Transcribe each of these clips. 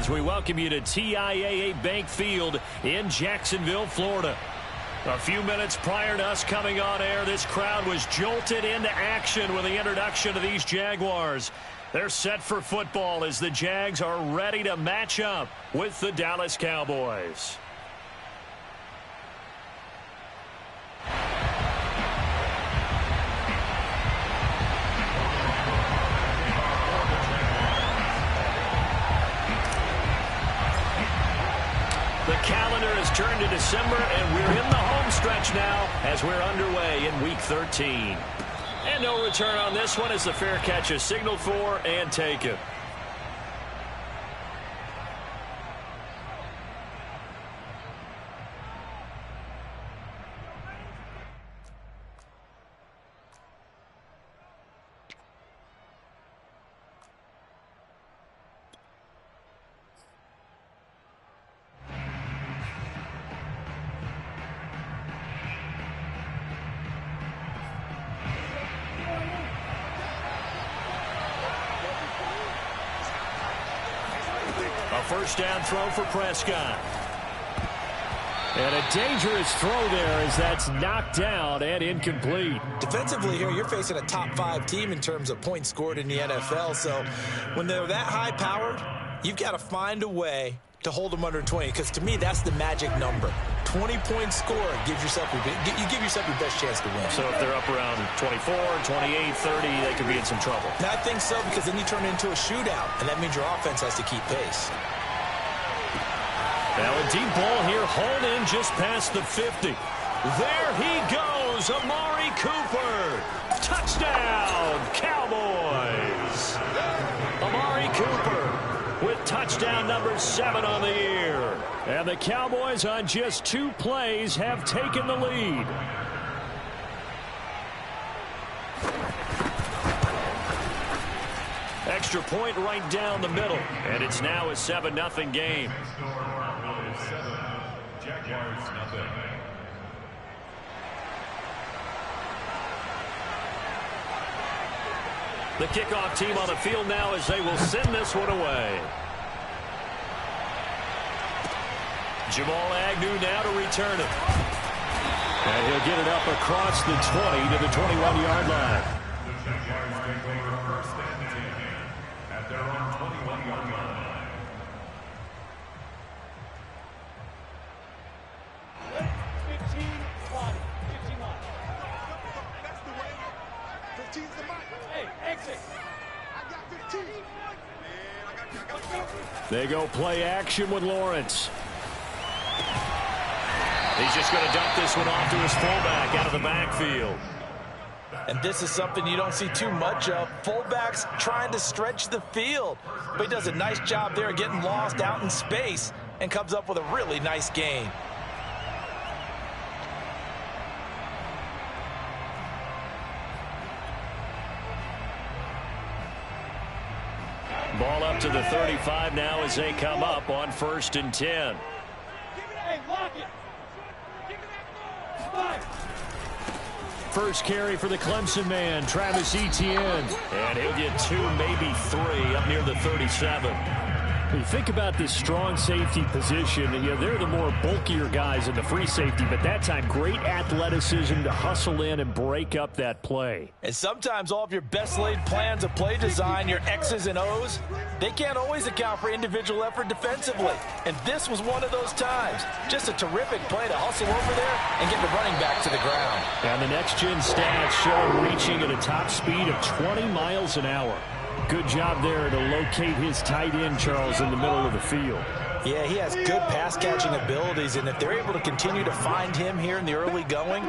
as we welcome you to TIAA Bank Field in Jacksonville, Florida. A few minutes prior to us coming on air, this crowd was jolted into action with the introduction of these Jaguars. They're set for football as the Jags are ready to match up with the Dallas Cowboys. The calendar has turned to December, and we're in the home stretch now as we're underway in Week 13. And no return on this one as the fair catch is signaled for and taken. First down throw for Prescott. And a dangerous throw there as that's knocked down and incomplete. Defensively here, you're facing a top 5 team in terms of points scored in the NFL. So when they're that high-powered, you've got to find a way to hold them under 20. Because to me, that's the magic number. 20-point score gives yourself you give yourself your best chance to win. So if they're up around 24, 28, 30, they could be in some trouble. Now, I think so, because then you turn it into a shootout, and that means your offense has to keep pace. Now a deep ball here, hauled in just past the 50. There he goes, Amari Cooper. Touchdown, Cowboys. Amari Cooper with touchdown number 7 on the year. And the Cowboys on just 2 plays have taken the lead. Extra point right down the middle. And it's now a 7-0 game. The kickoff team on the field now as they will send this one away. Jamal Agnew now to return it. And he'll get it up across the 20 to the 21-yard line. At their own 21-yard line. They go play action with Lawrence. He's just going to dump this one off to his fullback out of the backfield. And this is something you don't see too much of. Fullbacks trying to stretch the field. But he does a nice job there getting lost out in space and comes up with a really nice gain. Ball up to the 35 now as they come up on 1st and 10. First carry for the Clemson man, Travis Etienne. And he'll get 2, maybe 3 up near the 37. When you think about this strong safety position, they're the more bulkier guys in the free safety, but that time great athleticism to hustle in and break up that play. And sometimes all of your best laid plans of play design, your X's and O's, they can't always account for individual effort defensively. And this was one of those times. Just a terrific play to hustle over there and get the running back to the ground. And the next-gen stats show him reaching at a top speed of 20 miles an hour. Good job there to locate his tight end, Charles, in the middle of the field. Yeah, he has good pass-catching abilities, and if they're able to continue to find him here in the early going,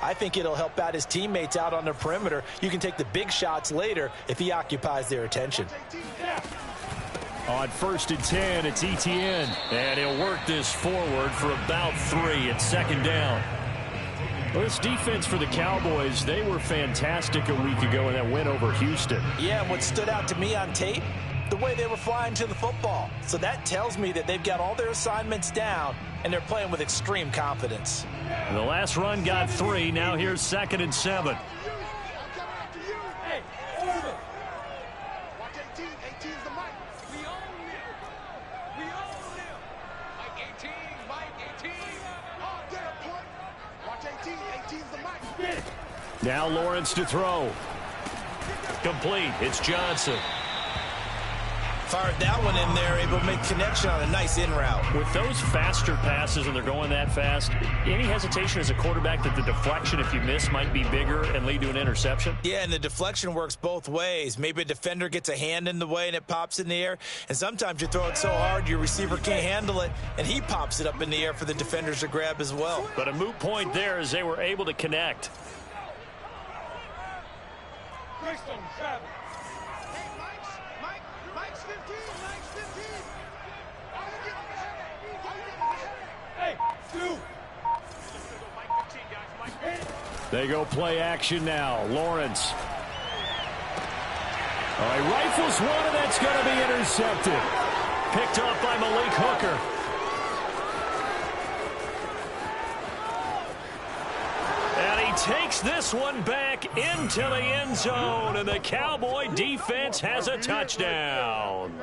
I think it'll help out his teammates out on the perimeter. You can take the big shots later if he occupies their attention. On 1st and 10, it's Etienne, and he'll work this forward for about 3. It's 2nd down. Well, this defense for the Cowboys, they were fantastic a week ago in that win over Houston. Yeah, and what stood out to me on tape, the way they were flying to the football. So that tells me that they've got all their assignments down, and they're playing with extreme confidence. The last run got 3. Now here's 2nd and 7. Now Lawrence to throw. Complete. It's Johnson. Fired that one in there, able to make connection on a nice in route. With those faster passes and they're going that fast, any hesitation as a quarterback that the deflection, if you miss, might be bigger and lead to an interception? Yeah, and the deflection works both ways. Maybe a defender gets a hand in the way and it pops in the air, and sometimes you throw it so hard your receiver can't handle it, and he pops it up in the air for the defenders to grab as well. But a moot point there as they were able to connect. They go play action now. Lawrence. Oh, he rifles one, and that's going to be intercepted. Picked off by Malik Hooker. And he takes this one back into the end zone, and the Cowboy defense has a touchdown.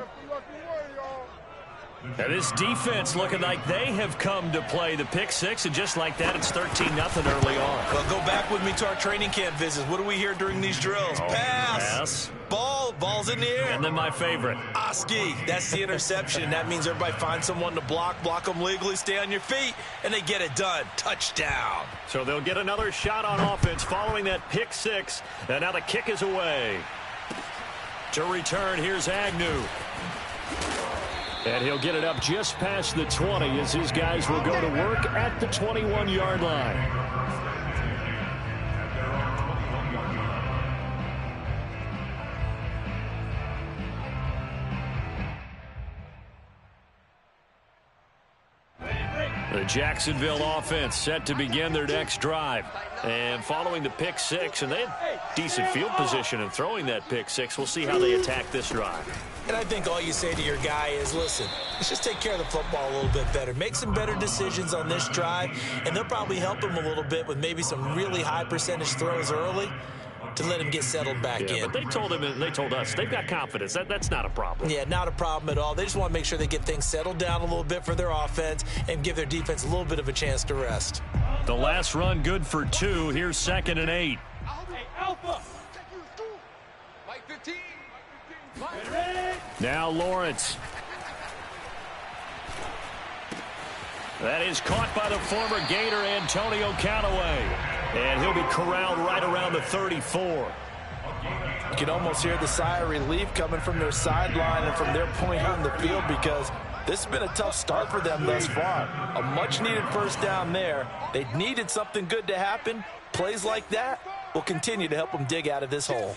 Now this defense looking like they have come to play the pick six, and just like that, it's 13-0 early on. Well, go back with me to our training camp visits. What do we hear during these drills? Pass. Ball's in the air. And then my favorite. Oski. That's the interception. That means everybody finds someone to block them legally, stay on your feet, and they get it done. Touchdown. So they'll get another shot on offense following that pick six, and now the kick is away. To return, here's Agnew. And he'll get it up just past the 20 as his guys will go to work at the 21-yard line. The Jacksonville offense set to begin their next drive. And following the pick six, and they had decent field position in throwing that pick six. We'll see how they attack this drive. And I think all you say to your guy is, listen, let's just take care of the football a little bit better. Make some better decisions on this drive, and they'll probably help him a little bit with maybe some really high percentage throws early to let him get settled back in. But they told him, and they told us, they've got confidence. That's not a problem. Yeah, not a problem at all. They just want to make sure they get things settled down a little bit for their offense and give their defense a little bit of a chance to rest. The last run good for 2. Here's 2nd and 8. Now Lawrence. That is caught by the former Gator Antonio Callaway. And he'll be corralled right around the 34. You can almost hear the sigh of relief coming from their sideline and from their point on the field, because this has been a tough start for them thus far. A much-needed first down there. They needed something good to happen. Plays like that will continue to help them dig out of this hole.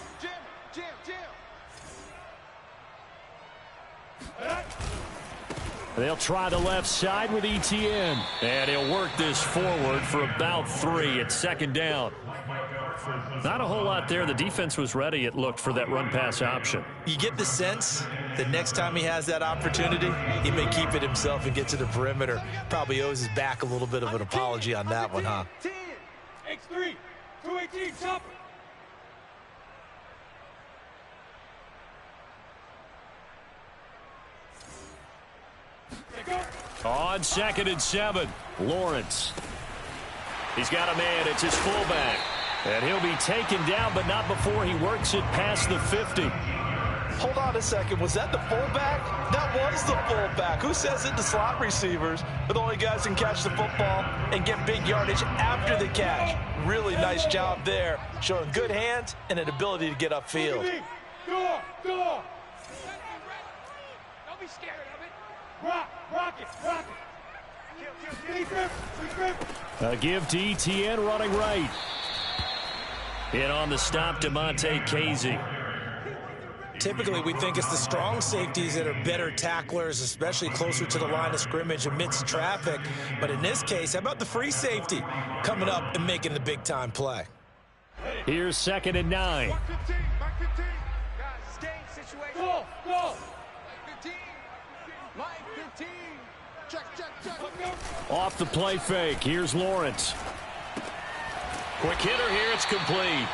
They'll try the left side with ETN. And he'll work this forward for about 3 at 2nd down. Not a whole lot there. The defense was ready, it looked, for that run-pass option. You get the sense that next time he has that opportunity, he may keep it himself and get to the perimeter. Probably owes his back a little bit of an apology on that one, huh? X3, 218, chopper. On 2nd and 7, Lawrence. He's got a man. It's his fullback. And he'll be taken down, but not before he works it past the 50. Hold on a second. Was that the fullback? That was the fullback. Who says it? The slot receivers are the only guys who can catch the football and get big yardage after the catch. Really nice job there, showing good hands and an ability to get upfield. Door. Don't be scared of it. Rock it. A give to ETN running right. In on the stop, Demonte Casey. Typically, we think it's the strong safeties that are better tacklers, especially closer to the line of scrimmage amidst traffic. But in this case, how about the free safety coming up and making the big-time play? Here's 2nd and 9. Back 15. Guys, game situation. Go. 15. Line 15. Check. Off the play fake. Here's Lawrence. Quick hitter here. It's complete.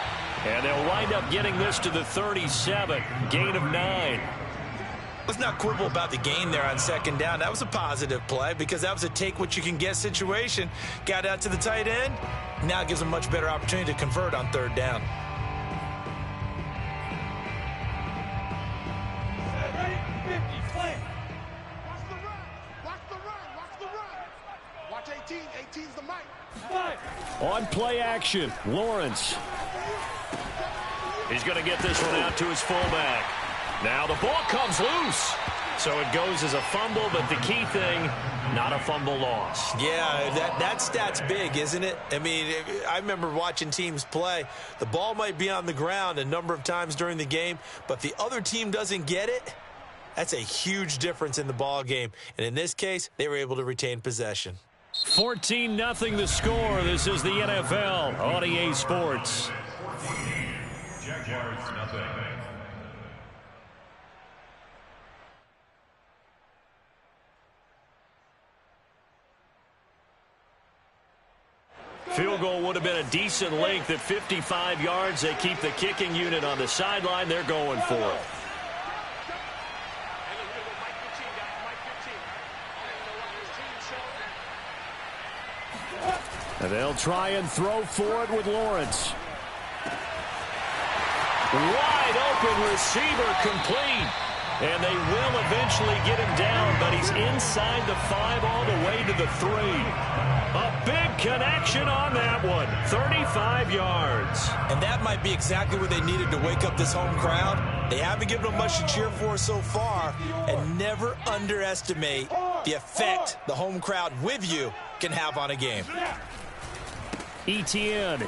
And they'll wind up getting this to the 37. Gain of 9. Let's not quibble about the gain there on 2nd down. That was a positive play because that was a take-what-you-can-get situation. Got out to the tight end, Now it gives them a much better opportunity to convert on third down. Ready? 50, play. Watch the run. Watch the run. Watch the run. Watch 18. 18's the mic. On play action, Lawrence. He's going to get this one out to his fullback. Now the ball comes loose. So it goes as a fumble, but the key thing, not a fumble loss. Yeah, that stat's big, isn't it? I mean, I remember watching teams play. The ball might be on the ground a number of times during the game, but if the other team doesn't get it, that's a huge difference in the ball game. And in this case, they were able to retain possession. 14-0 the score. This is the NFL on EA Sports. Jaguars, nothing. Field goal would have been a decent length at 55 yards. They keep the kicking unit on the sideline. They're going for it. And they'll try and throw for it with Lawrence. Wide open receiver complete. And they will eventually get him down, but he's inside the 5 all the way to the 3. A big connection on that one. 35 yards. And that might be exactly what they needed to wake up this home crowd. They haven't given them much to cheer for so far. And never underestimate the effect the home crowd with you can have on a game. Etienne.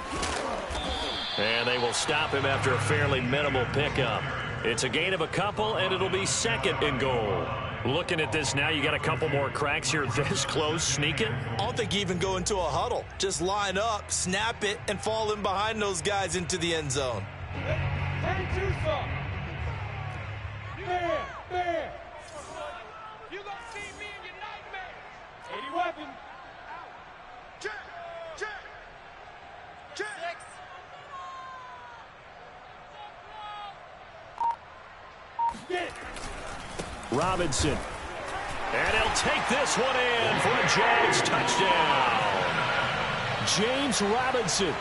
And they will stop him after a fairly minimal pickup. It's a gain of a couple, and it'll be 2nd and goal. Looking at this now, you got a couple more cracks here this close, sneaking. I don't think you even go into a huddle. Just line up, snap it, and fall in behind those guys into the end zone. 32 some. There. You gonna see me in your nightmares. 80 weapon. Check. Robinson. And he'll take this one in for a Jags touchdown. James Robinson,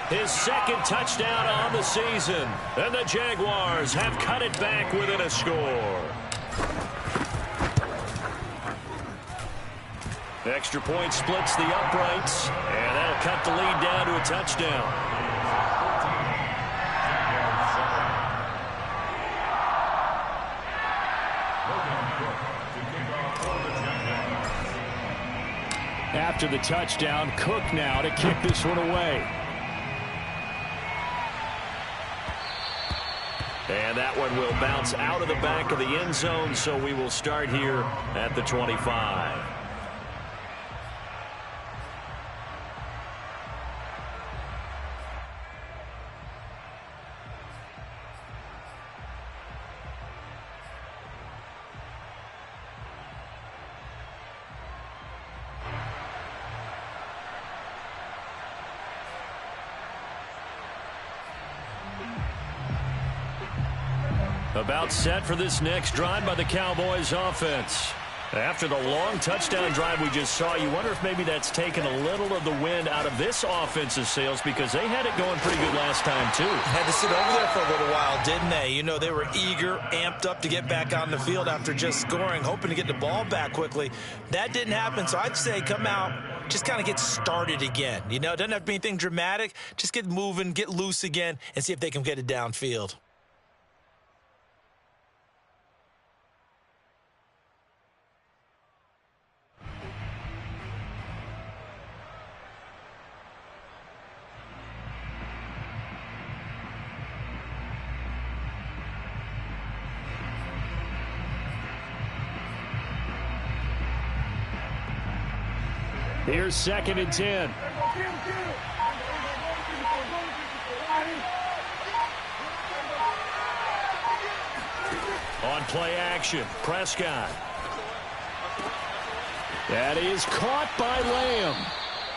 his 2nd touchdown on the season. And the Jaguars have cut it back within a score. Extra point splits the uprights, and that'll cut the lead down to a touchdown. After the touchdown, Cook now to kick this one away. And that one will bounce out of the back of the end zone, so we will start here at the 25. About set for this next drive by the Cowboys offense. After the long touchdown drive we just saw, you wonder if maybe that's taken a little of the wind out of this offense's sails, because they had it going pretty good last time too. Had to sit over there for a little while, didn't they? You know, they were eager, amped up to get back on the field after just scoring, hoping to get the ball back quickly. That didn't happen, so I'd say come out, just kind of get started again. You know, it doesn't have to be anything dramatic. Just get moving, get loose again, and see if they can get it downfield. Here's 2nd and 10. On play action, Prescott. That is caught by Lamb.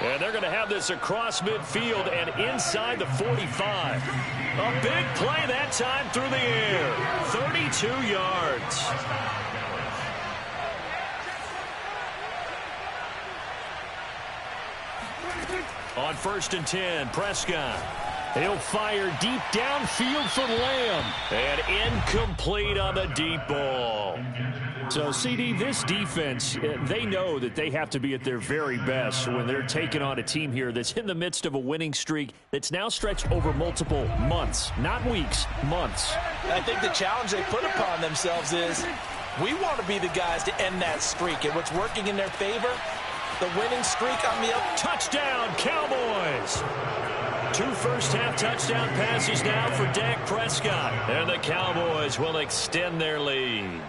And they're going to have this across midfield and inside the 45. A big play that time through the air. 32 yards. On 1st and 10, Prescott. He'll fire deep downfield for Lamb. And incomplete on the deep ball. So, CD, this defense, they know that they have to be at their very best when they're taking on a team here that's in the midst of a winning streak that's now stretched over multiple months. Not weeks, months. I think the challenge they put upon themselves is we want to be the guys to end that streak. And what's working in their favor, the winning streak on the up. Touchdown, Cowboys! 2 first-half touchdown passes now for Dak Prescott. And the Cowboys will extend their lead.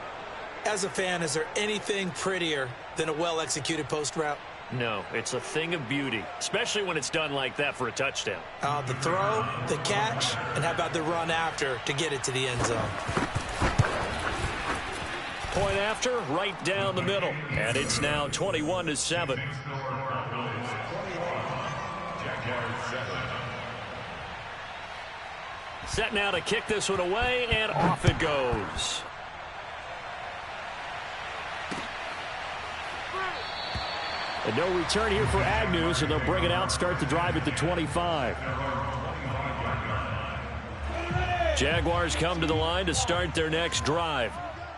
As a fan, is there anything prettier than a well-executed post route? No, it's a thing of beauty, especially when it's done like that for a touchdown. The throw, the catch, and how about the run after to get it to the end zone? Point after, right down the middle. And it's now 21-7. Set now to kick this one away, and off it goes. And no return here for Agnew, so they'll bring it out, start the drive at the 25. Jaguars come to the line to start their next drive.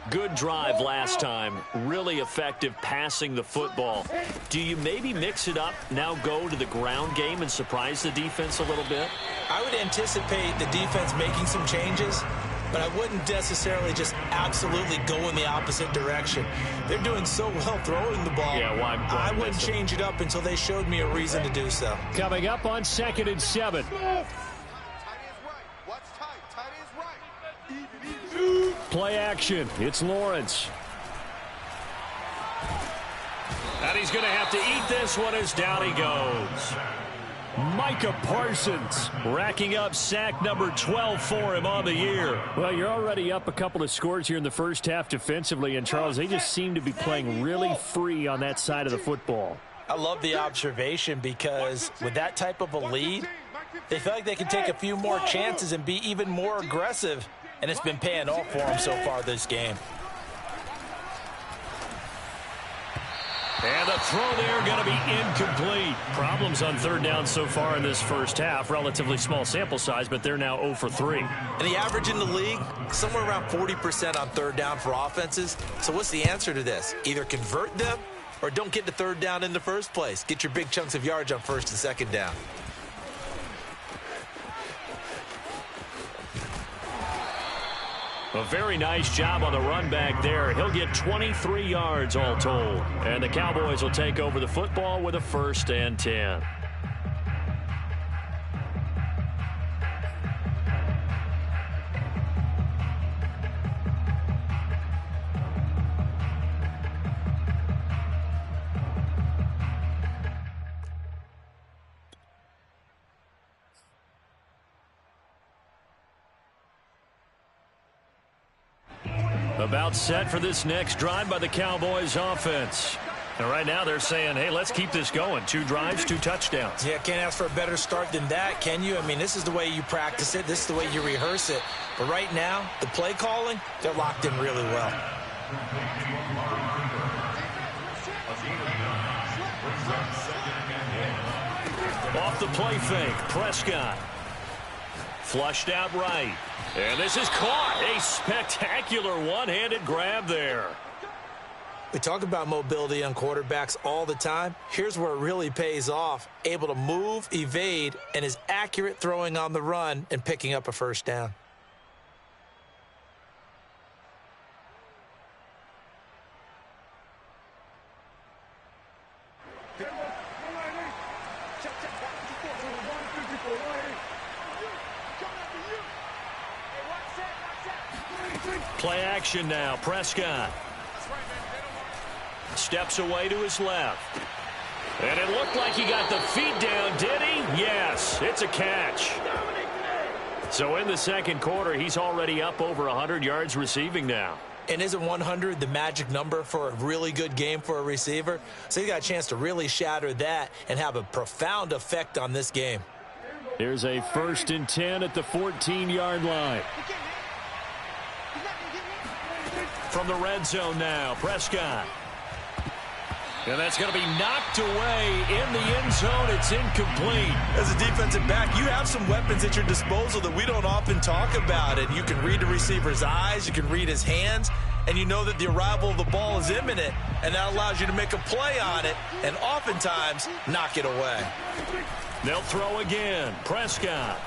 Good drive last time. Really effective passing the football. Do you maybe mix it up, now go to the ground game and surprise the defense a little bit? I would anticipate the defense making some changes, but I wouldn't necessarily just absolutely go in the opposite direction. They're doing so well throwing the ball. Yeah, why I wouldn't change it up until they showed me a reason to do so. Coming up on 2nd and 7. Play action. It's Lawrence. And he's going to have to eat this one as down he goes. Micah Parsons racking up sack number 12 for him on the year. Well, you're already up a couple of scores here in the first half defensively, and Charles, they just seem to be playing really free on that side of the football. I love the observation because with that type of a lead, they feel like they can take a few more chances and be even more aggressive, and it's been paying off for them so far this game. And the throw there going to be incomplete. Problems on 3rd down so far in this first half. Relatively small sample size, but they're now 0 for 3. And the average in the league, somewhere around 40% on 3rd down for offenses. So what's the answer to this? Either convert them or don't get to 3rd down in the first place. Get your big chunks of yards on 1st and 2nd down. A very nice job on the run back there. He'll get 23 yards all told. And the Cowboys will take over the football with a 1st and 10. About set for this next drive by the Cowboys offense. And right now they're saying, hey, let's keep this going. 2 drives, 2 touchdowns. Yeah, can't ask for a better start than that, can you? I mean, this is the way you practice it. This is the way you rehearse it. But right now, the play calling, they're locked in really well. Off the play fake, Prescott. Flushed out right. And this is caught. A spectacular one-handed grab there. We talk about mobility on quarterbacks all the time. Here's where it really pays off. Able to move, evade, and is accurate throwing on the run and picking up a 1st down. Play action now. Prescott steps away to his left. And it looked like he got the feet down, did he? Yes, it's a catch. So in the 2nd quarter, he's already up over 100 yards receiving now. And isn't 100 the magic number for a really good game for a receiver? So he got a chance to really shatter that and have a profound effect on this game. Here's a 1st and 10 at the 14-yard line. From the red zone now, Prescott. And that's going to be knocked away in the end zone. It's incomplete. As a defensive back, you have some weapons at your disposal that we don't often talk about. And you can read the receiver's eyes, you can read his hands, and you know that the arrival of the ball is imminent, and that allows you to make a play on it and oftentimes knock it away. They'll throw again. Prescott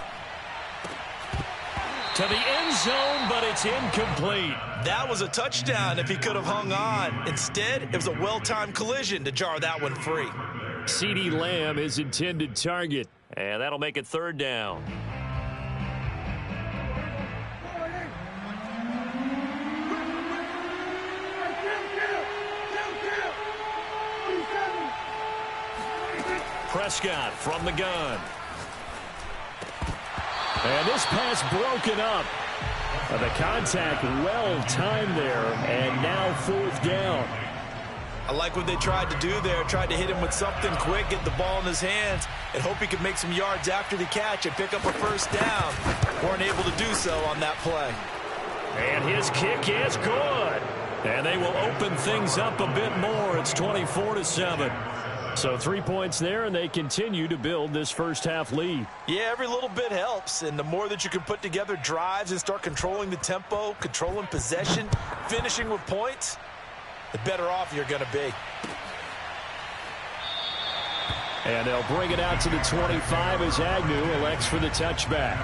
to the end zone, but it's incomplete. That was a touchdown if he could have hung on. Instead, it was a well-timed collision to jar that one free. CeeDee Lamb is intended target, and that'll make it third down. Prescott from the gun. And this pass broken up. The contact well timed there, and now fourth down. I like what they tried to do there. Tried to hit him with something quick, get the ball in his hands, and hope he could make some yards after the catch and pick up a first down. Weren't able to do so on that play. And his kick is good. And they will open things up a bit more. It's 24-7. So 3 points there, and they continue to build this first half lead. Yeah, every little bit helps, and the more that you can put together drives and start controlling the tempo, controlling possession, finishing with points, the better off you're going to be. And they'll bring it out to the 25 as Agnew elects for the touchback.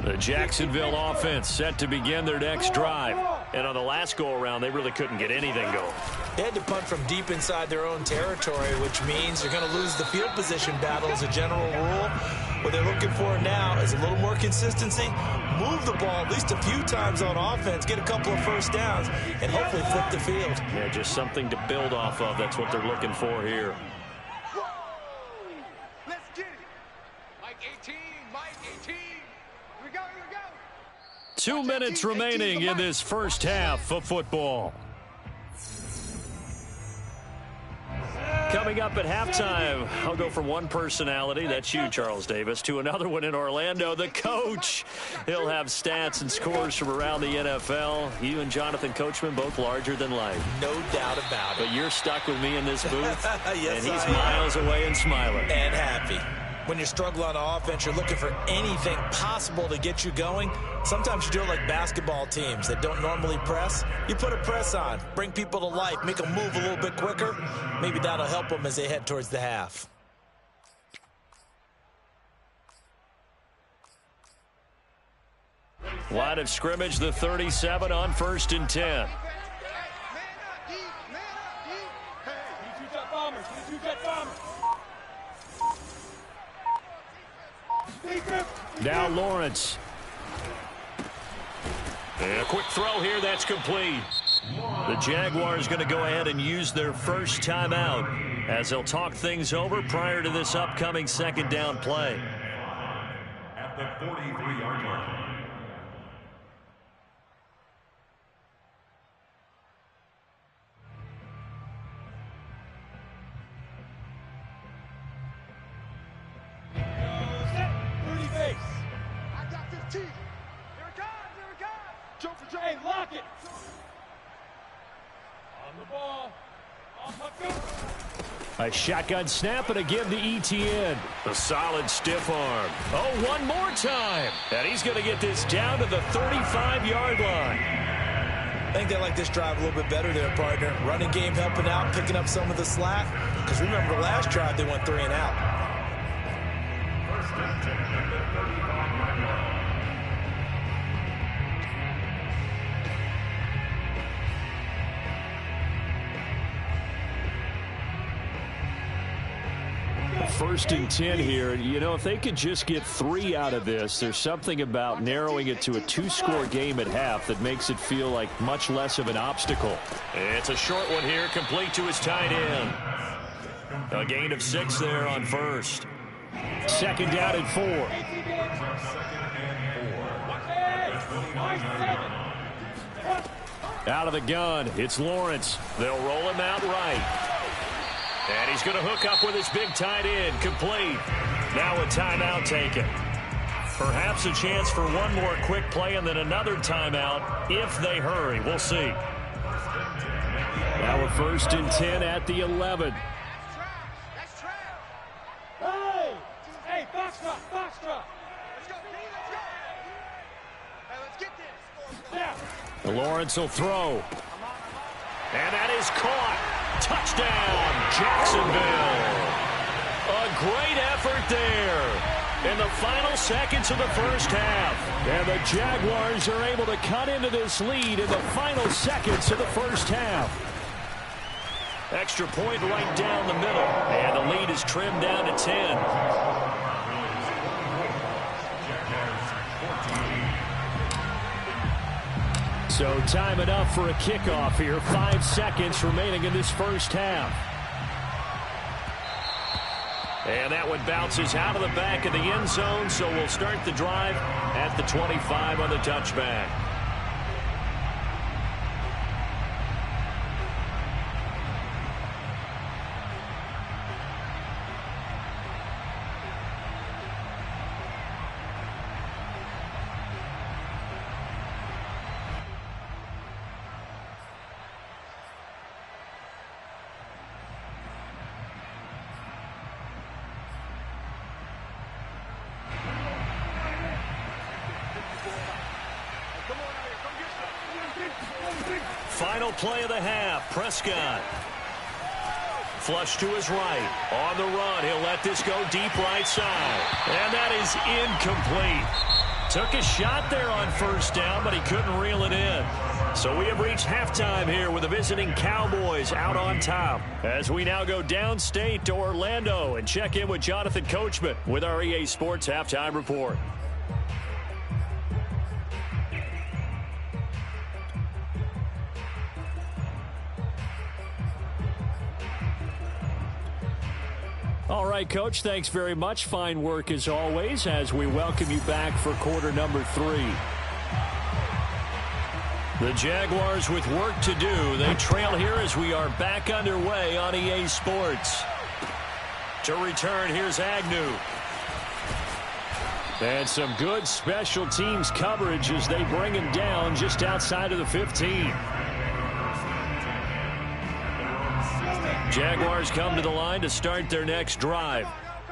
The Jacksonville offense set to begin their next drive. And on the last go-around, they really couldn't get anything going. They had to punt from deep inside their own territory, which means they're going to lose the field position battle as a general rule. What they're looking for now is a little more consistency, move the ball at least a few times on offense, get a couple of first downs, and hopefully flip the field. Yeah, just something to build off of. That's what they're looking for here. Let's get it. Mike 18, Mike 18. Here we go, here we go. 2 minutes remaining in this first half of football. Coming up at halftime, I'll go from one personality, that's you, Charles Davis, to another one in Orlando, the coach. He'll have stats and scores from around the NFL. You and Jonathan Coachman, both larger than life. No doubt about it. But you're stuck with me in this booth, Yes, and he's miles away and smiling. And happy. When you're struggling on offense, you're looking for anything possible to get you going. Sometimes you do it like basketball teams that don't normally press. You put a press on, bring people to life, make them move a little bit quicker. Maybe that'll help them as they head towards the half. Line of scrimmage, the 37 on 1st and 10. Man up, deep, man up, deep. Hey, you two jet bombers, you two jet bombers. Now Lawrence. And a quick throw here, that's complete. The Jaguars going to go ahead and use their first timeout as they'll talk things over prior to this upcoming second down play. At the 43-yard line. I got 15. Here it comes, here it comes. Joe for Joe. Hey, lock it. On the ball. On the go. A shotgun snap and a give to ETN. A solid stiff arm. Oh, one more time. And he's going to get this down to the 35-yard line. I think they like this drive a little bit better there, partner. Running game helping out, picking up some of the slack. Because remember, the last drive they went 3 and out. First and 10 here. You know, if they could just get 3 out of this, there's something about narrowing it to a 2-score game at half that makes it feel like much less of an obstacle. It's a short one here, complete to his tight end. A gain of 6 there on first. Second down and 4. Out of the gun, it's Lawrence. They'll roll him out right. And he's going to hook up with his big tight end, complete. Now a timeout taken. Perhaps a chance for one more quick play and then another timeout if they hurry. We'll see. Now we're 1st and 10 at the 11. That's trash. Hey! Hey, Foxtrot! Let's go, D, let's go! Hey, let's get this. Yeah. Lawrence will throw. And that is caught. Touchdown, Jacksonville. A great effort there in the final seconds of the first half. And the Jaguars are able to cut into this lead in the final seconds of the first half. Extra point right down the middle. And the lead is trimmed down to 10. So time enough for a kickoff here. 5 seconds remaining in this first half. And that one bounces out of the back of the end zone, so we'll start the drive at the 25 on the touchback. Final play of the half. Prescott. Flush to his right. On the run. He'll let this go deep right side. And that is incomplete. Took a shot there on first down, but he couldn't reel it in. So we have reached halftime here with the visiting Cowboys out on top. As we now go downstate to Orlando and check in with Jonathan Coachman with our EA Sports Halftime Report. All right, Coach, thanks very much. Fine work as always as we welcome you back for quarter number 3. The Jaguars with work to do. They trail here as we are back underway on EA Sports. To return, here's Agnew. And some good special teams coverage as they bring him down just outside of the 15. Jaguars come to the line to start their next drive.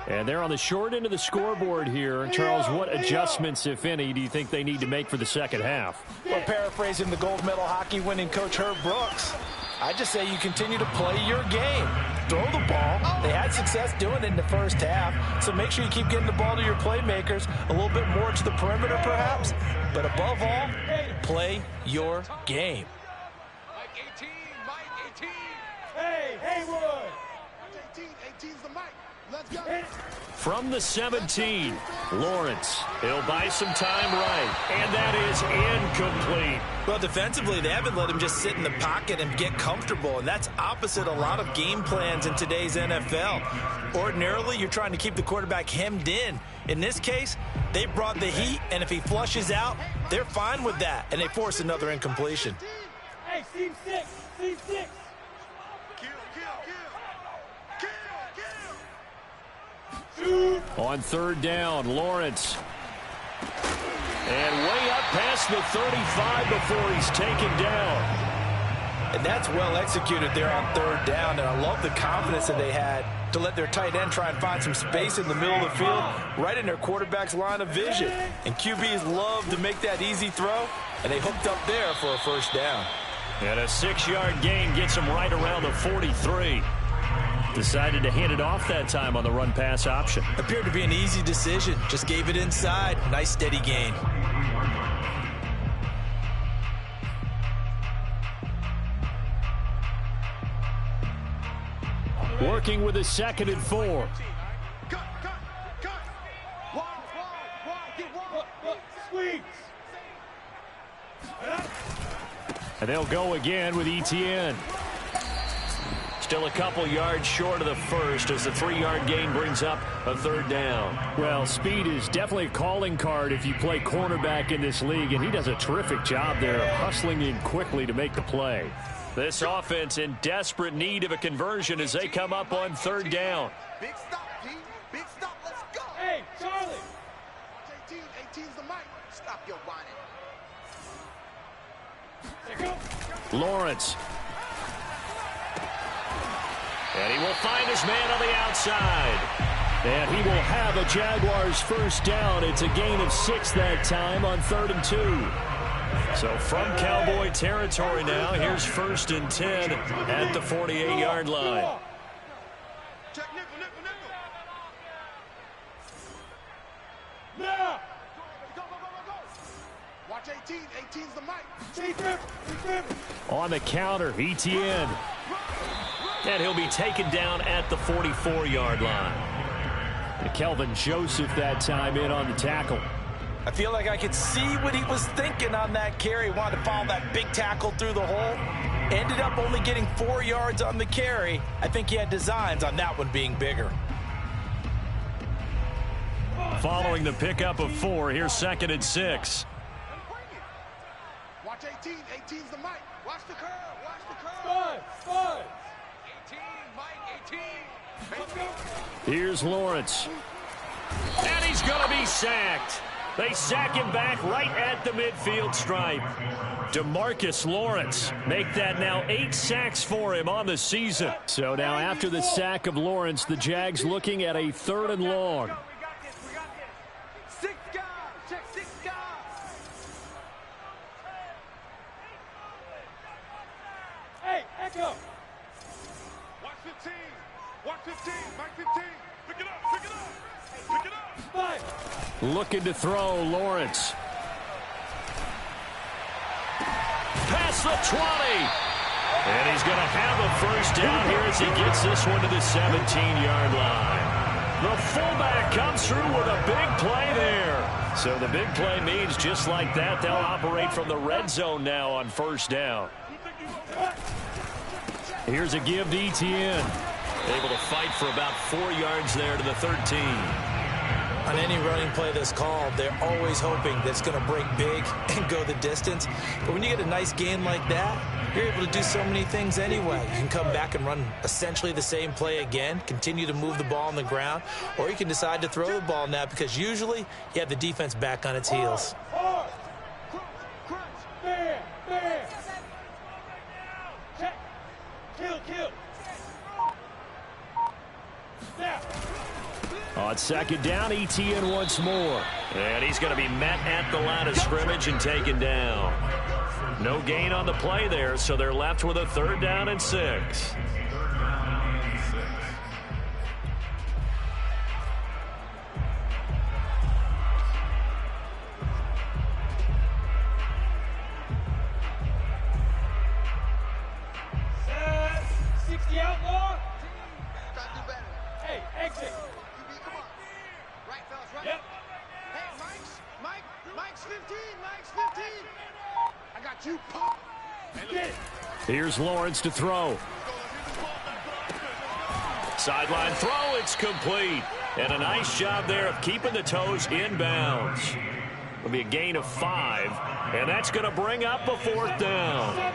And they're on the short end of the scoreboard here. Charles, what adjustments, if any, do you think they need to make for the second half? Well, paraphrasing the gold medal hockey winning coach Herb Brooks, I just say you continue to play your game. Throw the ball. They had success doing it in the first half, so make sure you keep getting the ball to your playmakers, a little bit more to the perimeter perhaps, but above all, play your game. Mike 18, Mike 18. Hey, Haywood. 18's the mic. Let's go. From the 17, Lawrence. He'll buy some time right, and that is incomplete. Well, defensively, they haven't let him just sit in the pocket and get comfortable, and that's opposite a lot of game plans in today's NFL. Ordinarily, you're trying to keep the quarterback hemmed in. In this case, they brought the heat, and if he flushes out, they're fine with that, and they force another incompletion. Hey, Steve 6. Steve 6. On third down, Lawrence. And way up past the 35 before he's taken down. And that's well executed there on third down, and I love the confidence that they had to let their tight end try and find some space in the middle of the field, right in their quarterback's line of vision. And QBs love to make that easy throw, and they hooked up there for a first down. And a 6-yard gain gets him right around the 43. Decided to hand it off that time on the run-pass option. Appeared to be an easy decision. Just gave it inside. Nice steady gain. Working with a 2nd and 4. Cut. Squeeze. And they'll go again with ETN. Still a couple yards short of the first as the 3-yard gain brings up a third down. Well, speed is definitely a calling card if you play cornerback in this league, and he does a terrific job there, hustling in quickly to make the play. This offense in desperate need of a conversion as they come up on third down. Big stop, G. Big stop. Let's go. Hey, Charlie. 18. 18's the mic. Stop your whining. Lawrence. And he will find his man on the outside. And he will have a Jaguars first down. It's a gain of 6 that time on 3rd and 2. So from Cowboy territory now, here's 1st and 10 at the 48-yard line. Check nickel, nickel, nickel. Now. Go, go, go, go, go. Watch 18. 18's the mic. On the counter, ETN. And he'll be taken down at the 44-yard line. And Kelvin Joseph that time in on the tackle. I feel like I could see what he was thinking on that carry. He wanted to follow that big tackle through the hole. Ended up only getting 4 yards on the carry. I think he had designs on that one being bigger. Following the pickup of 4, here's 2nd and 6. Watch 18. 18's the mic. Watch the curve. Watch the curve. Five. 18, Mike. 18. Here's Lawrence. And he's going to be sacked. They sack him back right at the midfield stripe. DeMarcus Lawrence make that now 8 sacks for him on the season. So now after the sack of Lawrence, the Jags looking at a 3rd and long. We got this. 6 guys. Check 6 guys. Hey, echo. Watch 15. Watch 15. Mike 15. Pick it up. Pick it up. Pick it up. 5. Looking to throw, Lawrence. Past the 20. And he's going to have a first down here as he gets this one to the 17-yard line. The fullback comes through with a big play there. So the big play means just like that, they'll operate from the red zone now on first down. Here's a give to ETN. Able to fight for about 4 yards there to the 13. On any running play that's called, they're always hoping that it's going to break big and go the distance. But when you get a nice gain like that, you're able to do so many things anyway. You can come back and run essentially the same play again, continue to move the ball on the ground, or you can decide to throw the ball now because usually you have the defense back on its heels. On 2nd down, ETN once more. And he's going to be met at the line of scrimmage and taken down. No gain on the play there, so they're left with a 3rd down and 6. Here's Lawrence to throw. Sideline throw, it's complete. And a nice job there of keeping the toes inbounds. It'll be a gain of 5, and that's going to bring up a 4th down.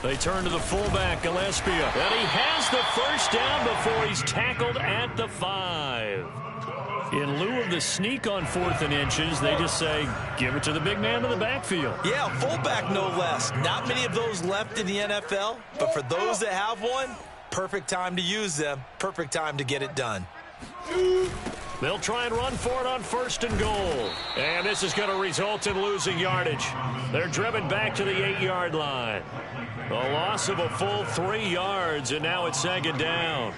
They turn to the fullback, Gillespie. And he has the first down before he's tackled at the 5. In lieu of the sneak on 4th and inches, they just say, give it to the big man in the backfield. Yeah, fullback no less. Not many of those left in the NFL, but for those that have one, perfect time to use them. Perfect time to get it done. They'll try and run for it on 1st and goal. And this is going to result in losing yardage. They're driven back to the 8-yard line. A loss of a full 3 yards, and now it's 2nd down.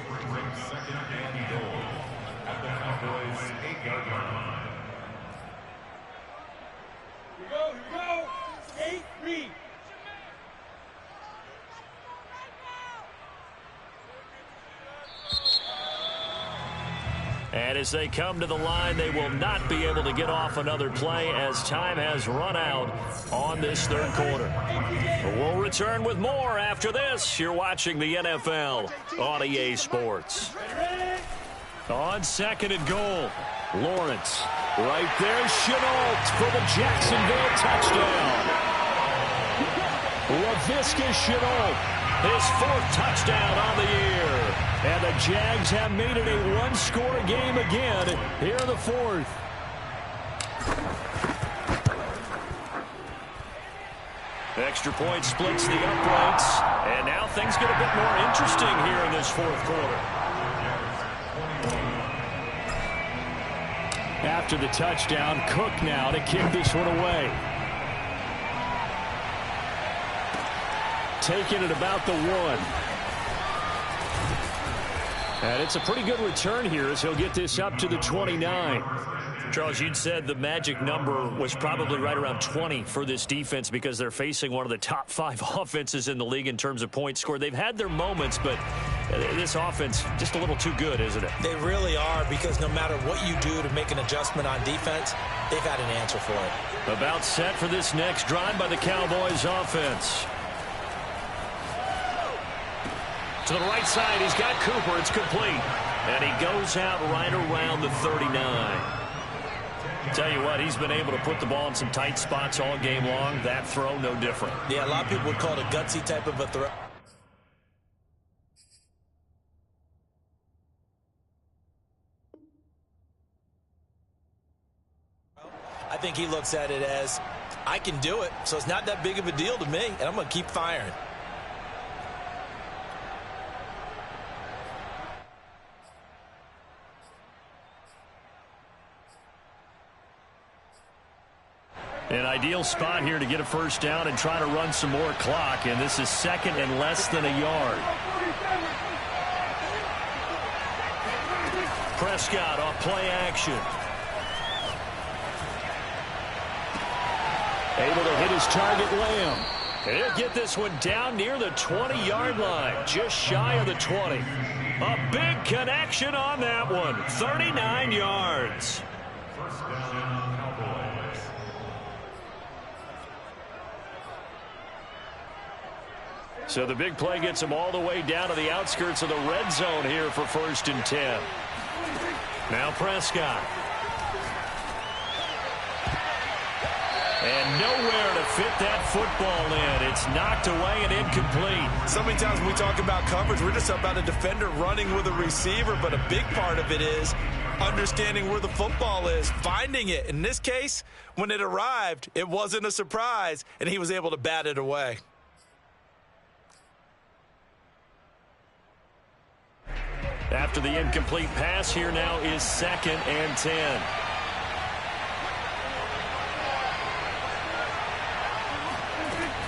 Here we go. 8 read. And as they come to the line, they will not be able to get off another play as time has run out on this 3rd quarter. We'll return with more after this. You're watching the NFL on EA Sports. On 2nd and goal, Lawrence. Right there, Chenault for the Jacksonville touchdown. Laviska Chenault, his 4th touchdown on the year. And the Jags have made it a one-score game again here in the 4th. Extra point splits the uprights. And now things get a bit more interesting here in this 4th quarter. After the touchdown, Cook now to kick this one away. Taking it about the 1. And it's a pretty good return here as he'll get this up to the 29. Charles, you'd said the magic number was probably right around 20 for this defense because they're facing one of the top 5 offenses in the league in terms of points scored. They've had their moments, but this offense just a little too good, isn't it? They really are, because no matter what you do to make an adjustment on defense, they've had an answer for it. About set for this next drive by the Cowboys offense. To the right side, he's got Cooper. It's complete. And he goes out right around the 39. Tell you what, he's been able to put the ball in some tight spots all game long. That throw, no different. Yeah, a lot of people would call it a gutsy type of a throw. I think he looks at it as, I can do it, so it's not that big of a deal to me, and I'm going to keep firing. An ideal spot here to get a first down and try to run some more clock, and this is 2nd and less than a yard. Prescott off play action. Able to hit his target, Lamb. And he'll get this one down near the 20-yard line, just shy of the 20. A big connection on that one, 39 yards. First down, Cowboys. So the big play gets him all the way down to the outskirts of the red zone here for 1st and 10. Now Prescott. And nowhere to fit that football in. It's knocked away and incomplete. So many times when we talk about coverage, we're just about a defender running with a receiver, but a big part of it is understanding where the football is, finding it. In this case, when it arrived, it wasn't a surprise, and he was able to bat it away. After the incomplete pass, here now is 2nd and 10.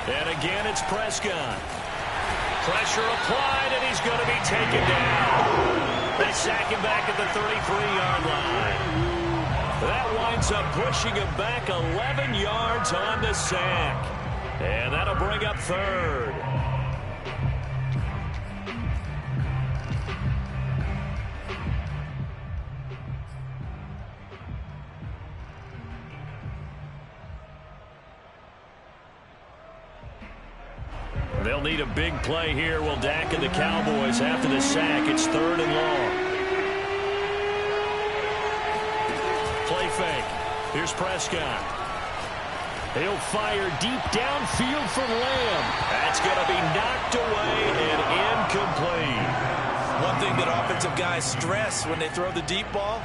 And again, it's Prescott. Pressure applied, and he's going to be taken down. They sack him back at the 33-yard line. That winds up pushing him back 11 yards on the sack. And that'll bring up 3rd. They'll need a big play here. Will Dak and the Cowboys after the sack. It's 3rd and long. Play fake. Here's Prescott. He'll fire deep downfield for Lamb. That's going to be knocked away and incomplete. One thing that offensive guys stress when they throw the deep ball,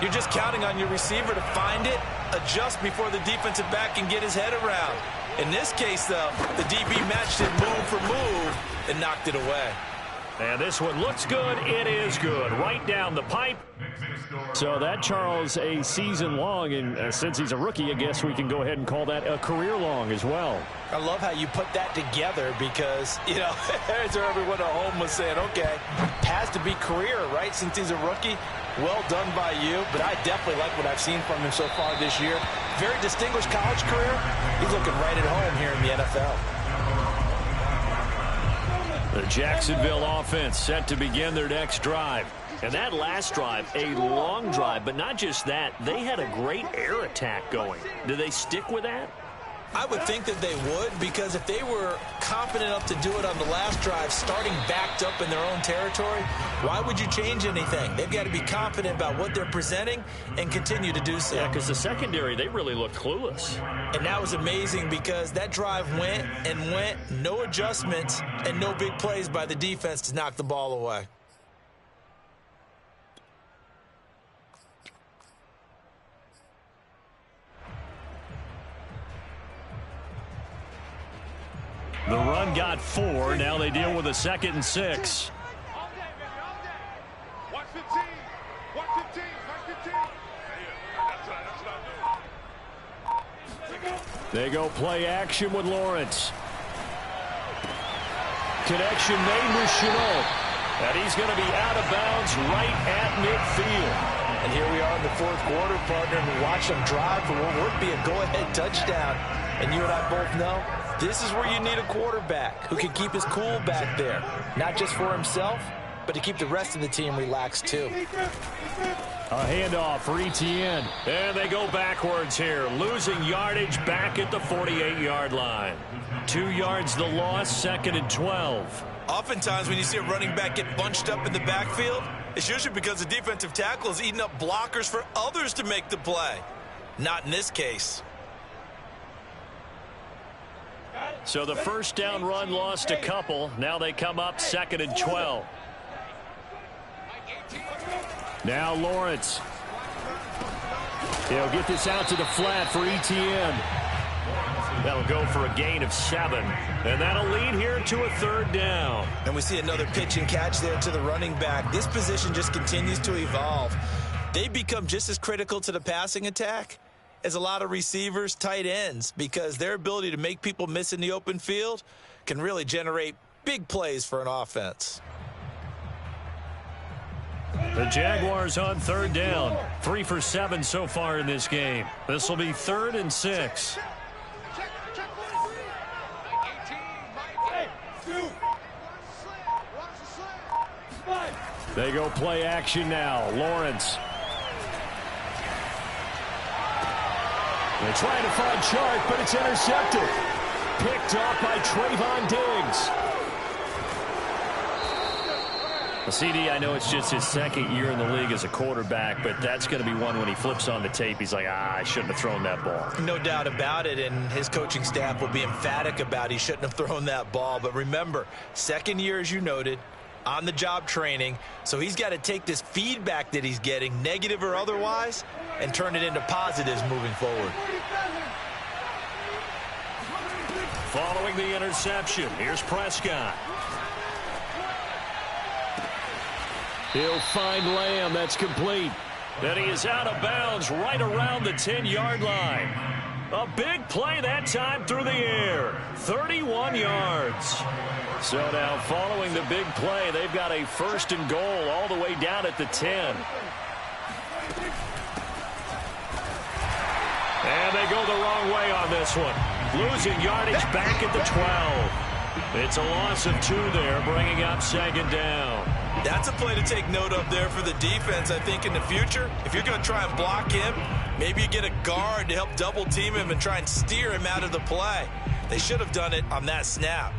you're just counting on your receiver to find it, adjust before the defensive back can get his head around. In this case, though, the DB matched it move for move and knocked it away. And this one looks good. It is good. Right down the pipe. So that, Charles, a season long, and since he's a rookie, I guess we can go ahead and call that a career long as well. I love how you put that together because, you know, as everyone at home was saying, okay, has to be career, right, since he's a rookie. Well done by you, but I definitely like what I've seen from him so far this year. Very distinguished college career. He's looking right at home here in the NFL. The Jacksonville offense set to begin their next drive. And that last drive, a long drive, but not just that. They had a great air attack going. Do they stick with that? I would think that they would, because if they were confident enough to do it on the last drive, starting backed up in their own territory, why would you change anything? They've got to be confident about what they're presenting and continue to do so. Yeah, because the secondary, they really looked clueless. And that was amazing because that drive went and went, no adjustments, and no big plays by the defense to knock the ball away. The run got 4. Now they deal with a 2nd and 6. All day, baby, all day. Watch 15. Watch 15. Watch 15. That's what I do. They go play action with Lawrence. Connection made with Chenault. And he's going to be out of bounds right at midfield. And here we are in the fourth quarter, partner, and we watch them drive for what would be a go-ahead touchdown. And you and I both know this is where you need a quarterback who can keep his cool back there, not just for himself, but to keep the rest of the team relaxed too. A handoff for Etienne. And they go backwards here, losing yardage back at the 48-yard line. 2 yards the loss, 2nd and 12. Oftentimes when you see a running back get bunched up in the backfield, it's usually because the defensive tackle is eating up blockers for others to make the play. Not in this case. So the first down run lost a couple. Now they come up 2nd and 12. Now Lawrence. He'll get this out to the flat for Etienne. That'll go for a gain of 7. And that'll lead here to a 3rd down. And we see another pitch and catch there to the running back. This position just continues to evolve. They become just as critical to the passing attack as a lot of receivers, tight ends, because their ability to make people miss in the open field can really generate big plays for an offense. The Jaguars on 3rd down. 3 for 7 so far in this game. This will be 3rd and 6. They go play action now. Lawrence. They're trying to find Chark, but it's intercepted. Picked off by Trayvon Diggs. CD, I know it's just his 2nd year in the league as a quarterback, but that's going to be one when he flips on the tape. He's like, I shouldn't have thrown that ball. No doubt about it, and his coaching staff will be emphatic about he shouldn't have thrown that ball. But remember, 2nd year, as you noted, on-the-job training, so he's got to take this feedback that he's getting, negative or otherwise, and turn it into positives moving forward. Following the interception, here's Prescott. He'll find Lamb. That's complete. Then he is out of bounds right around the 10-yard line. A big play that time through the air. 31 yards. So now following the big play, they've got a 1st and goal all the way down at the 10. And they go the wrong way on this one. Losing yardage back at the 12. It's a loss of 2 there, bringing up 2nd down. That's a play to take note of there for the defense, I think, in the future. If you're going to try and block him, maybe you get a guard to help double team him and try and steer him out of the play. They should have done it on that snap.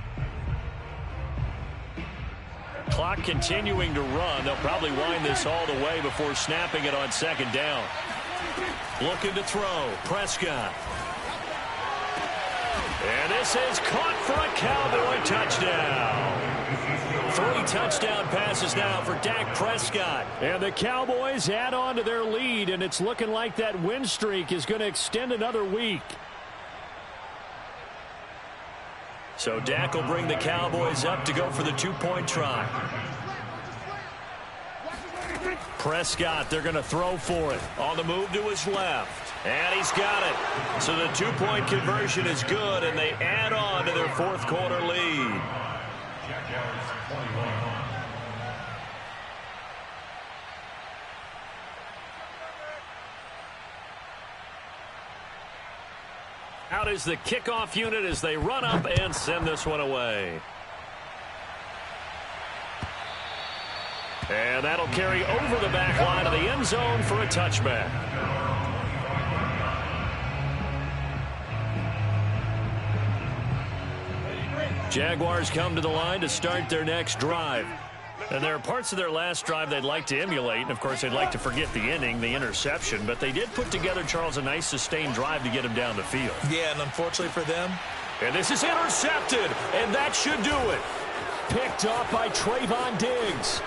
Clock continuing to run. They'll probably wind this all the way before snapping it on 2nd down. Looking to throw. Prescott. And this is caught for a Cowboy touchdown. 3 touchdown passes now for Dak Prescott. And the Cowboys add on to their lead, and it's looking like that win streak is going to extend another week. So Dak will bring the Cowboys up to go for the 2-point try. Prescott, they're going to throw for it. On the move to his left. And he's got it. So the 2-point conversion is good, and they add on to their 4th quarter lead. Out is the kickoff unit as they run up and send this one away. And that'll carry over the back line of the end zone for a touchback. Jaguars come to the line to start their next drive. And there are parts of their last drive they'd like to emulate. And, of course, they'd like to forget the inning, the interception. But they did put together, Charles, a nice sustained drive to get him down the field. Yeah, and unfortunately for them. And this is intercepted, and that should do it. Picked off by Trayvon Diggs.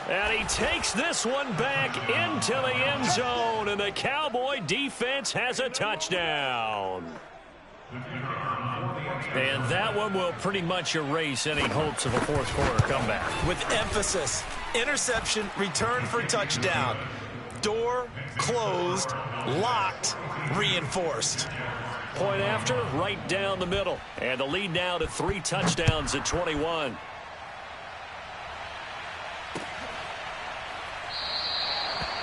And he takes this one back into the end zone, and the Cowboy defense has a touchdown. And that one will pretty much erase any hopes of a fourth quarter comeback. With emphasis, interception, return for touchdown. Door closed, locked, reinforced. Point after, right down the middle. And the lead now to 3 touchdowns at 21.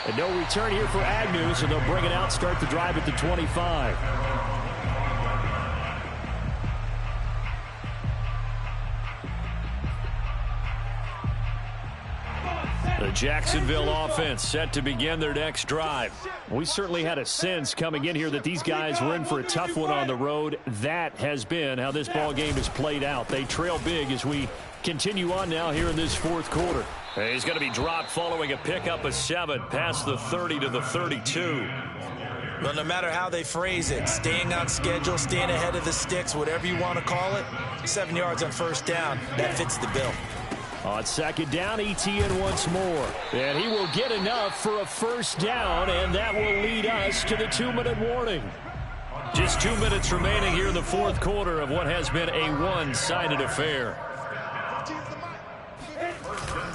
And no return here for Agnew, so they'll bring it out, start the drive at the 25. The Jacksonville offense set to begin their next drive. We certainly had a sense coming in here that these guys were in for a tough one on the road. That has been how this ball game has played out. They trail big as we continue on now here in this fourth quarter. He's going to be dropped following a pickup of 7 past the 30 to the 32. Well, no matter how they phrase it, staying on schedule, staying ahead of the sticks, whatever you want to call it, 7 yards on first down, that fits the bill. On second down, Etienne once more. And he will get enough for a first down, and that will lead us to the 2-minute warning. Just 2 minutes remaining here in the fourth quarter of what has been a one-sided affair.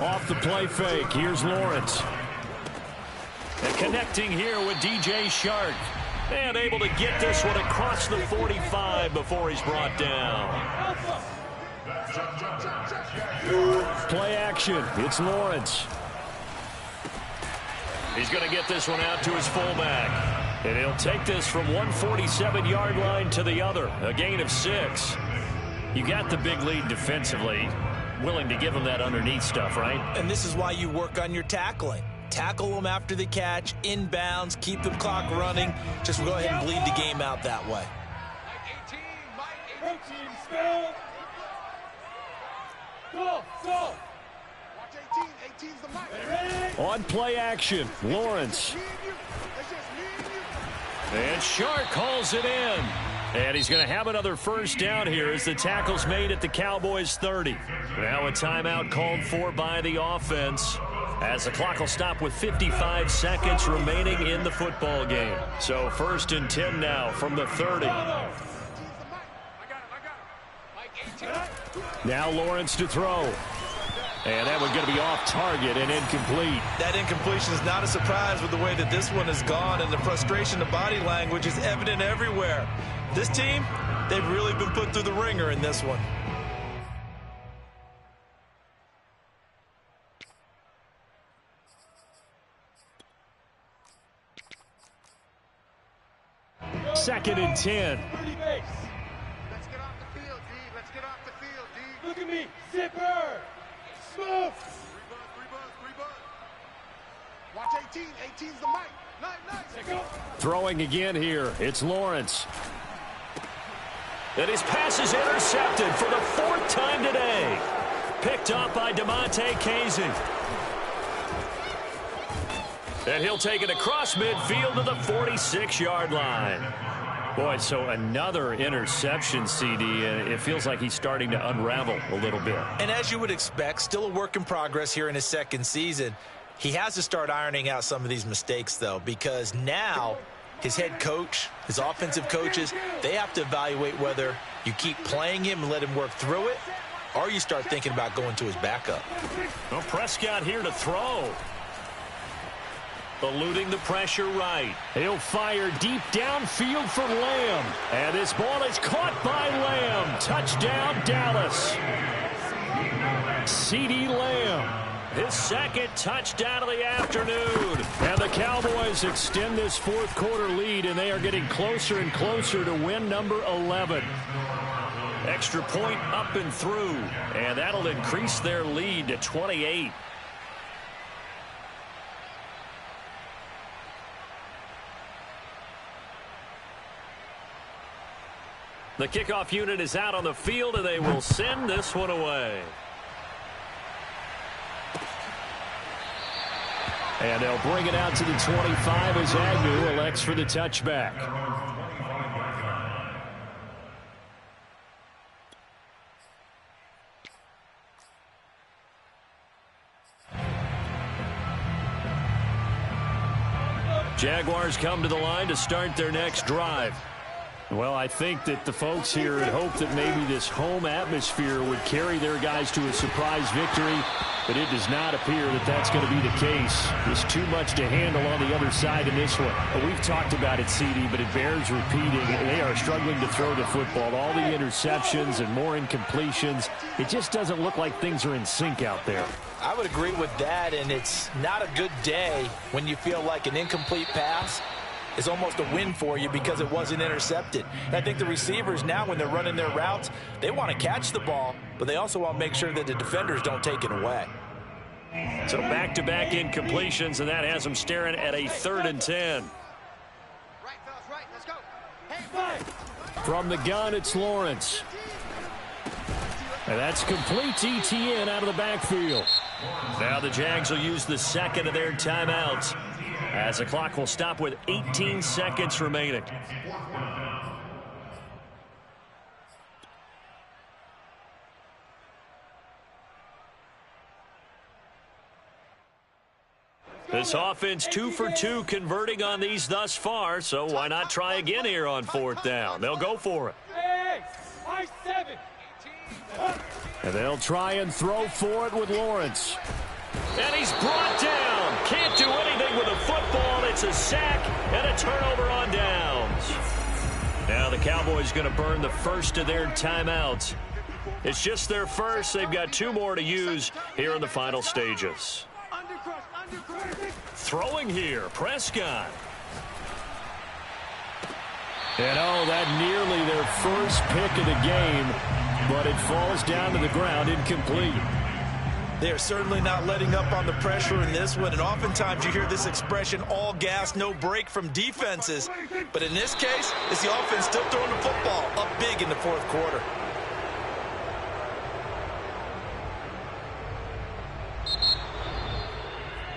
Off the play fake, here's Lawrence. And connecting here with DJ Shark. And able to get this one across the 45 before he's brought down. Play action, it's Lawrence. He's going to get this one out to his fullback. And he'll take this from 147-yard line to the other. A gain of 6. You got the big lead defensively. Willing to give him that underneath stuff, right? And this is why you work on your tackling. Tackle them after the catch, inbounds, keep the clock running. Just go ahead and bleed the game out that way. Mike 18, spell. Go. Watch 18. 18's the mic. On play action, Lawrence. And Shark calls it in. And he's going to have another first down here as the tackle's made at the Cowboys' 30. Now a timeout called for by the offense as the clock will stop with 55 seconds remaining in the football game. So 1st and 10 now from the 30. Now Lawrence to throw. And that one's going to be off target and incomplete. That incompletion is not a surprise with the way that this one has gone, and the frustration of body language is evident everywhere. This team, they've really been put through the ringer in this one. Second and 10. Let's get off the field, D. Let's get off the field, D. Look at me. Zipper. Smooth. 3 buzz. Watch 18. 18's the mic. Nice. Throwing again here. It's Lawrence. And his pass is intercepted for the 4th time today. Picked up by Demonte Casey. And he'll take it across midfield to the 46-yard line. Boy, so another interception, CD, and it feels like he's starting to unravel a little bit. And as you would expect, still a work in progress here in his second season. He has to start ironing out some of these mistakes, though, because now his head coach, his offensive coaches, they have to evaluate whether you keep playing him and let him work through it, or you start thinking about going to his backup. Well, Prescott here to throw. Eluding the pressure right. He'll fire deep downfield for Lamb. And this ball is caught by Lamb. Touchdown, Dallas. CeeDee Lamb. His second touchdown of the afternoon. And the Cowboys extend this fourth quarter lead, and they are getting closer and closer to win number 11. Extra point up and through, and that'll increase their lead to 28. The kickoff unit is out on the field, and they will send this one away. And they'll bring it out to the 25 as Agnew elects for the touchback. Jaguars come to the line to start their next drive. Well, I think that the folks here had hoped that maybe this home atmosphere would carry their guys to a surprise victory, but it does not appear that that's going to be the case. There's too much to handle on the other side in this one. But we've talked about it, CD, but it bears repeating. They are struggling to throw the football. All the interceptions and more incompletions. It just doesn't look like things are in sync out there. I would agree with that, and it's not a good day when you feel like an incomplete pass is almost a win for you because it wasn't intercepted. And I think the receivers now, when they're running their routes, they want to catch the ball, but they also want to make sure that the defenders don't take it away. So back-to-back incompletions, and that has them staring at a 3rd and 10. Right, fellas, right. Let's go. Hey, From the gun, it's Lawrence. And that's complete to ETN out of the backfield. Now the Jags will use the second of their timeouts, as the clock will stop with 18 seconds remaining. This offense 2 for 2 converting on these thus far, so why not try again here on 4th down? They'll go for it. And they'll try and throw for it with Lawrence. And he's brought down. Can't do anything with the football. It's a sack and a turnover on downs. Now the Cowboys going to burn the first of their timeouts. It's just their first. They've got 2 more to use here in the final stages. Throwing here, Prescott. And oh, that nearly their first pick of the game, but it falls down to the ground incomplete. They're certainly not letting up on the pressure in this one, and oftentimes you hear this expression, all gas, no break from defenses. But in this case, it's the offense still throwing the football up big in the 4th quarter.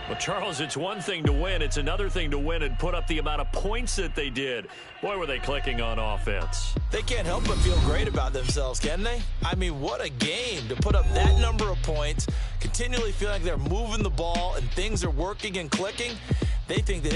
Well, Charles, it's one thing to win. It's another thing to win and put up the amount of points that they did. Boy, were they clicking on offense. They can't help but feel great about themselves, can they? I mean, what a game to put up that number of points, continually feeling like they're moving the ball and things are working and clicking. They think that they